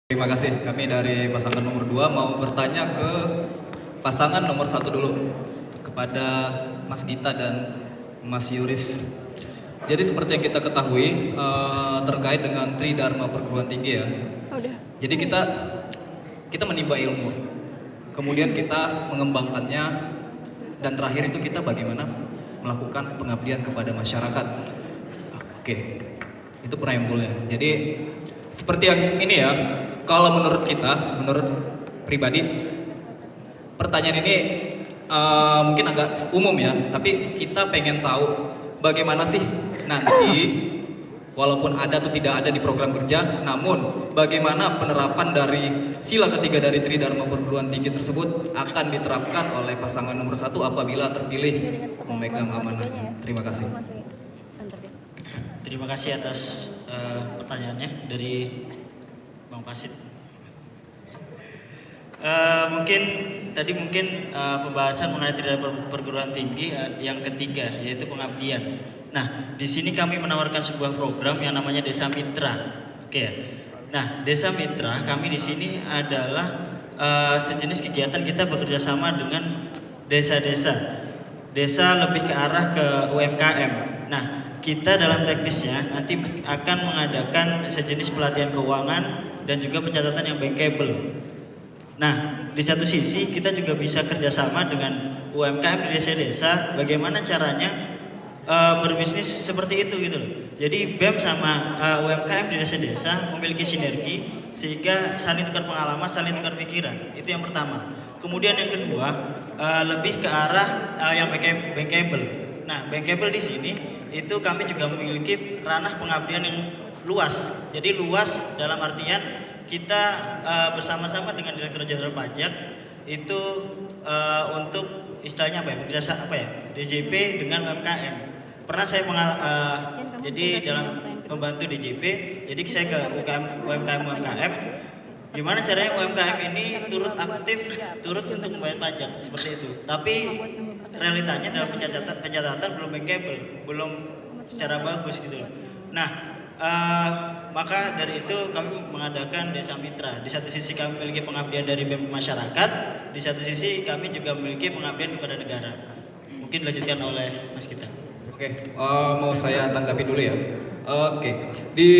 Terima kasih. Kami dari pasangan nomor 2 mau bertanya ke pasangan nomor 1 dulu, kepada Mas Gita dan Mas Yuris. Jadi seperti yang kita ketahui terkait dengan Tridharma Perguruan Tinggi ya. Udah. Jadi kita menimba ilmu, kemudian kita mengembangkannya, dan terakhir itu kita bagaimana melakukan pengabdian kepada masyarakat. Oke, itu preambulnya. Jadi seperti yang ini ya, kalau menurut kita, menurut pribadi, pertanyaan ini mungkin agak umum ya, tapi kita pengen tahu bagaimana sih nanti, walaupun ada atau tidak ada di program kerja, namun bagaimana penerapan dari sila ketiga dari Tridharma Perguruan Tinggi tersebut akan diterapkan oleh pasangan nomor 1 apabila terpilih memegang amanahnya. Terima kasih. Terima kasih atas pertanyaannya dari Bang Pasit. Mungkin pembahasan mengenai Tridharma Perguruan Tinggi yang ketiga, yaitu pengabdian. Nah, di sini kami menawarkan sebuah program yang namanya Desa Mitra. Oke ya. Nah, Desa Mitra kami di sini adalah sejenis kegiatan kita bekerja sama dengan desa-desa. Desa lebih ke arah ke UMKM. Nah, kita dalam teknisnya nanti akan mengadakan sejenis pelatihan keuangan dan juga pencatatan yang bankable. Nah, di satu sisi kita juga bisa kerjasama dengan UMKM di desa-desa, bagaimana caranya berbisnis seperti itu gitu loh. Jadi BEM sama UMKM di desa-desa memiliki sinergi sehingga saling tukar pengalaman, saling tukar pikiran. Itu yang pertama. Kemudian yang kedua, lebih ke arah yang bankable. Nah, bankable di sini itu kami juga memiliki ranah pengabdian yang luas. Jadi luas dalam artian kita bersama-sama dengan Direktur Jenderal Pajak itu untuk istilahnya DJP dengan UMKM. Pernah saya jadi dalam membantu DJP, jadi saya ke UMKM. Gimana caranya UMKM ini turut aktif, turut untuk membayar pajak seperti itu. Tapi realitanya dalam pencatatan belum bankable, belum secara bagus gitu loh. Nah, maka dari itu kami mengadakan Desa Mitra. Di satu sisi kami memiliki pengabdian dari BEM masyarakat, di satu sisi kami juga memiliki pengabdian kepada negara. Mungkin dilanjutkan oleh Mas Gita. Oke, mau saya tanggapi dulu ya. Oke, di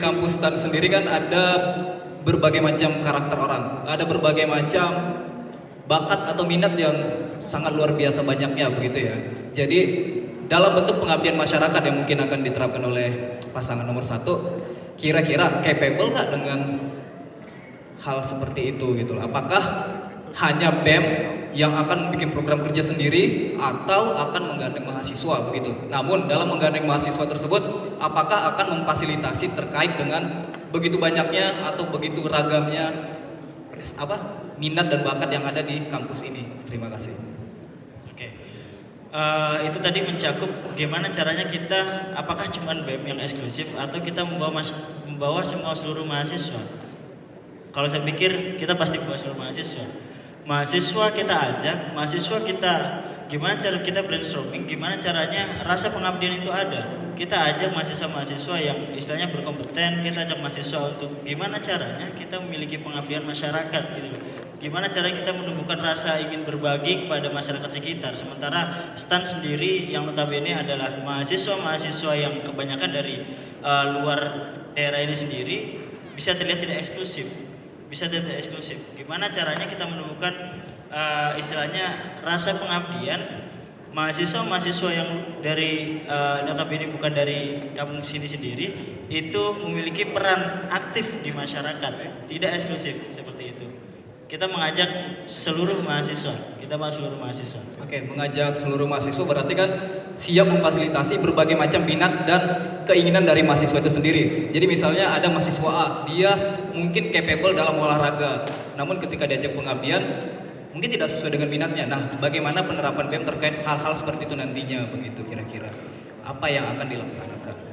kampus TAN sendiri kan ada berbagai macam karakter orang, ada berbagai macam bakat atau minat yang sangat luar biasa banyaknya begitu ya. Jadi dalam bentuk pengabdian masyarakat yang mungkin akan diterapkan oleh pasangan nomor 1, kira-kira capable nggak dengan hal seperti itu gitu loh? Apakah hanya BEM yang akan bikin program kerja sendiri atau akan menggandeng mahasiswa begitu? Namun dalam menggandeng mahasiswa tersebut, apakah akan memfasilitasi terkait dengan begitu banyaknya atau begitu ragamnya minat dan bakat yang ada di kampus ini? Terima kasih. Oke. Itu tadi mencakup bagaimana caranya kita, apakah cuma BEM yang eksklusif atau kita membawa seluruh mahasiswa. Kalau saya pikir kita pasti membawa seluruh mahasiswa. Mahasiswa kita ajak, mahasiswa kita gimana cara kita brainstorming, gimana caranya rasa pengabdian itu ada. Kita ajak mahasiswa-mahasiswa yang istilahnya berkompeten, kita ajak mahasiswa untuk gimana caranya kita memiliki pengabdian masyarakat gitu. Gimana caranya kita menumbuhkan rasa ingin berbagi kepada masyarakat sekitar. Sementara STAN sendiri yang notabene adalah mahasiswa-mahasiswa yang kebanyakan dari luar daerah ini sendiri, bisa terlihat tidak eksklusif. Gimana caranya kita menumbuhkan istilahnya rasa pengabdian mahasiswa-mahasiswa yang dari notabene bukan dari kampus ini sendiri itu memiliki peran aktif di masyarakat, tidak eksklusif seperti itu. Kita mengajak seluruh mahasiswa. Oke, mengajak seluruh mahasiswa berarti kan siap memfasilitasi berbagai macam minat dan keinginan dari mahasiswa itu sendiri. Jadi misalnya ada mahasiswa A, dia mungkin capable dalam olahraga, namun ketika diajak pengabdian mungkin tidak sesuai dengan minatnya. Nah, bagaimana penerapan BEM terkait hal-hal seperti itu nantinya begitu kira-kira? Apa yang akan dilaksanakan?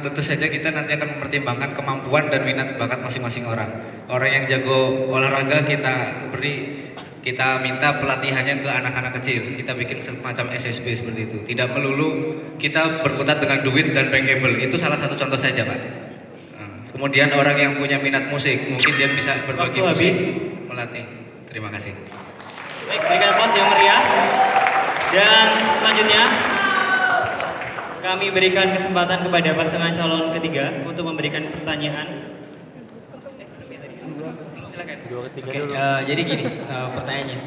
Tentu saja kita nanti akan mempertimbangkan kemampuan dan minat bakat masing-masing orang. Orang yang jago olahraga kita beri kita minta pelatihannya ke anak-anak kecil. Kita bikin semacam SSB seperti itu. Tidak melulu kita berkutat dengan duit dan bankable. Itu salah satu contoh saja, Pak. Kemudian orang yang punya minat musik, mungkin dia bisa berbagi Waktu musik, habis. melatih. Terima kasih. Baik, berikan aplaus yang meriah. Dan selanjutnya kami berikan kesempatan kepada pasangan calon ketiga untuk memberikan pertanyaan. Silakan. Oke, jadi gini pertanyaannya,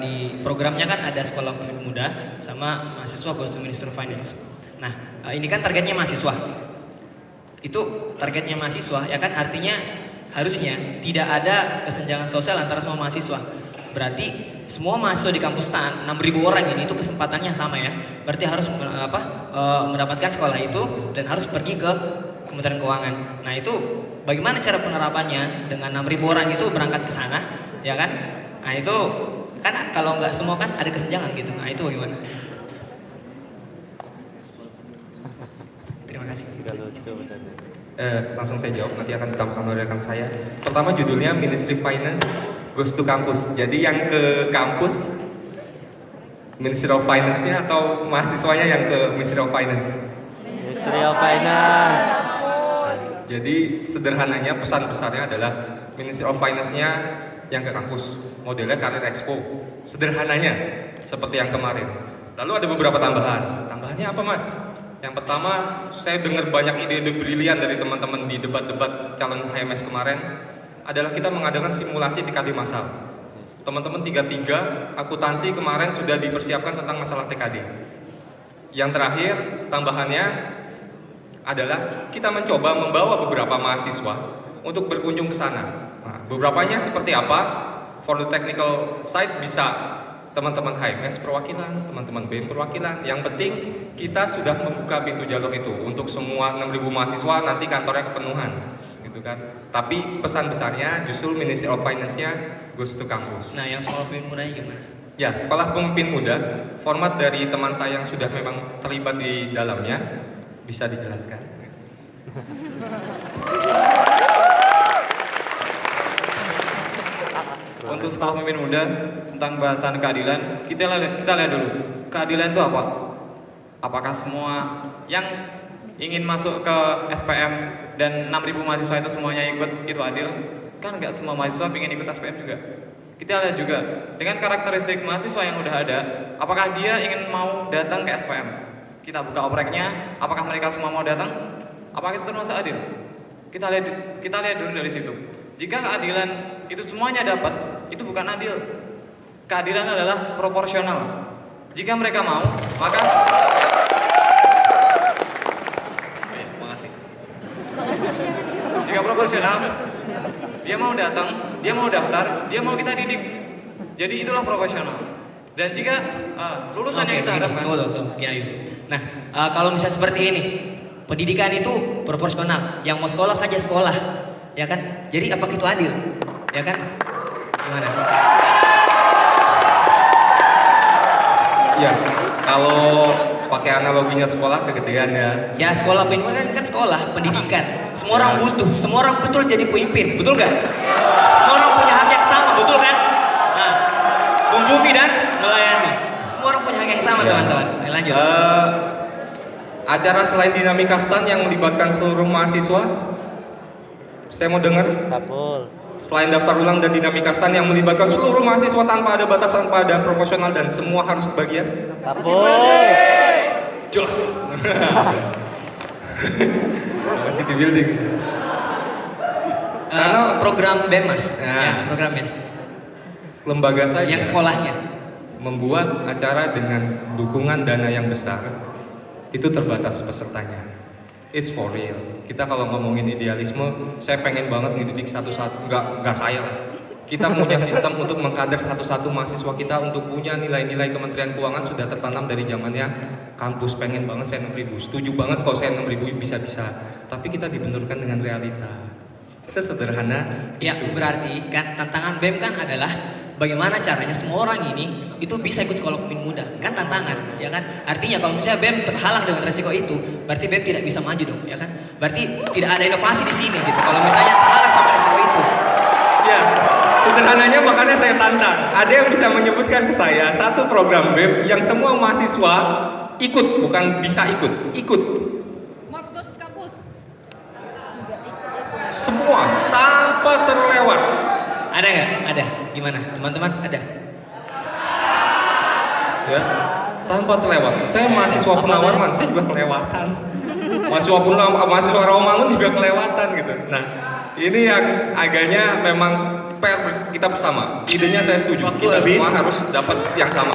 di programnya kan ada sekolah pemuda sama mahasiswa goes to Minister of Finance. Nah, ini kan targetnya mahasiswa. Itu targetnya mahasiswa, ya kan artinya harusnya tidak ada kesenjangan sosial antara semua mahasiswa. Berarti semua mahasiswa di kampus TAN 6.000 orang ini itu kesempatannya sama ya. Berarti harus mendapatkan sekolah itu dan harus pergi ke Kementerian Keuangan. Nah, itu bagaimana cara penerapannya dengan 6.000 orang itu berangkat ke sana, ya kan? Nah, itu kan kalau nggak semua kan ada kesenjangan gitu. Nah, itu bagaimana? Terima kasih. Langsung saya jawab, nanti akan ditambahkan oleh rekan saya. Pertama judulnya Ministry Finance Goes to Campus. Jadi yang ke kampus Ministry of Finance-nya atau mahasiswanya yang ke Ministry of Finance? Ministry of Finance. Jadi sederhananya pesan besarnya adalah Ministry of Finance-nya yang ke kampus. Modelnya Career Expo. Sederhananya seperti yang kemarin. Lalu ada beberapa tambahan. Tambahannya apa, Mas? Yang pertama, saya dengar banyak ide-ide brilian dari teman-teman di debat-debat calon HMS kemarin adalah kita mengadakan simulasi TKD massal. Teman-teman 33 akuntansi kemarin sudah dipersiapkan tentang masalah TKD. Yang terakhir, tambahannya adalah kita mencoba membawa beberapa mahasiswa untuk berkunjung ke sana. Nah, beberapanya seperti apa? For the technical side bisa teman-teman HMS perwakilan, teman-teman BEM perwakilan. Yang penting kita sudah membuka pintu jalur itu untuk semua 6.000 mahasiswa, nanti kantornya kepenuhan gitu kan. Tapi pesan besarnya justru Ministry of Finance-nya goes to kampus. Nah, yang sekolah pemimpin mudanya gimana? Ya, sekolah pemimpin muda, format dari teman saya yang sudah memang terlibat di dalamnya bisa dijelaskan. Untuk sekolah pemimpin muda tentang bahasan keadilan, kita lihat dulu keadilan itu apa? Apakah semua yang ingin masuk ke SPM dan 6.000 mahasiswa itu semuanya ikut itu adil? Kan nggak semua mahasiswa ingin ikut SPM juga. Kita lihat juga dengan karakteristik mahasiswa yang udah ada, apakah dia ingin mau datang ke SPM? Kita buka opreknya, apakah mereka semua mau datang? Apakah itu termasuk adil? Kita lihat dulu dari situ. Jika keadilan itu semuanya dapat, itu bukan adil. Keadilan adalah proporsional. Jika mereka mau, maka makasih. Jika proporsional, dia mau datang, dia mau daftar, dia mau kita didik. Jadi itulah profesional. Dan jika lulusan yang kita harapkan. Betul, Kiai. Nah, kalau misalnya seperti ini, pendidikan itu proporsional. Yang mau sekolah saja sekolah, ya kan? Jadi apakah itu adil? Ya kan? Gimana? Ya, kalau pakai analoginya sekolah kegedean ya. Ya, sekolah pemimpin kan sekolah, pendidikan. Semua orang butuh, semua orang betul jadi pemimpin, betul nggak? Semua orang punya hak yang sama, betul kan? Nah, membumi dan melayani. Semua orang punya hak yang sama, teman-teman. Nah, lanjut. Acara selain dinamika STAN yang melibatkan seluruh mahasiswa, saya mau dengar. Capul. Selain daftar ulang dan dinamika STAN yang melibatkan seluruh mahasiswa tanpa ada batasan, tanpa ada proporsional dan semua harus kebagian. Capul. Jos. Masih di building. Karena program BEM, Mas. Nah. Ya, program BEM. lembaga saja Yang sekolahnya. membuat acara dengan dukungan dana yang besar, itu terbatas pesertanya. It's for real. Kita kalau ngomongin idealisme, saya pengen banget ngedidik satu-satu, nggak saya lah. Kita punya sistem untuk mengkader satu-satu mahasiswa kita untuk punya nilai-nilai Kementerian Keuangan sudah tertanam dari zamannya kampus. Pengen banget saya 6.000, setuju banget kalau saya 6.000 bisa-bisa. Tapi kita dibenturkan dengan realita. Sesederhana Ya, itu. berarti kan tantangan BEM kan adalah bagaimana caranya semua orang ini itu bisa ikut sekolah pemimpin muda. Kan tantangan, ya kan? Artinya kalau misalnya BEM terhalang dengan resiko itu, berarti BEM tidak bisa maju dong, ya kan? Berarti tidak ada inovasi di sini gitu. Kalau misalnya terhalang sama resiko itu. Ya, Sederhananya makanya saya tantang. Ada yang bisa menyebutkan ke saya satu program web yang semua mahasiswa ikut, bukan bisa ikut, ikut. Mas Ghost Kampus. Semua tanpa terlewat. Ada nggak? Ada. Gimana? Teman-teman ada? Ya, tanpa terlewat. Saya mahasiswa Penawarman, saya juga kelewatan. Mahasiswa Rawamangun juga kelewatan gitu. Nah, ini yang agaknya memang PR kita bersama. Idenya saya setuju. Waktu Kita habis. semua harus dapat yang sama.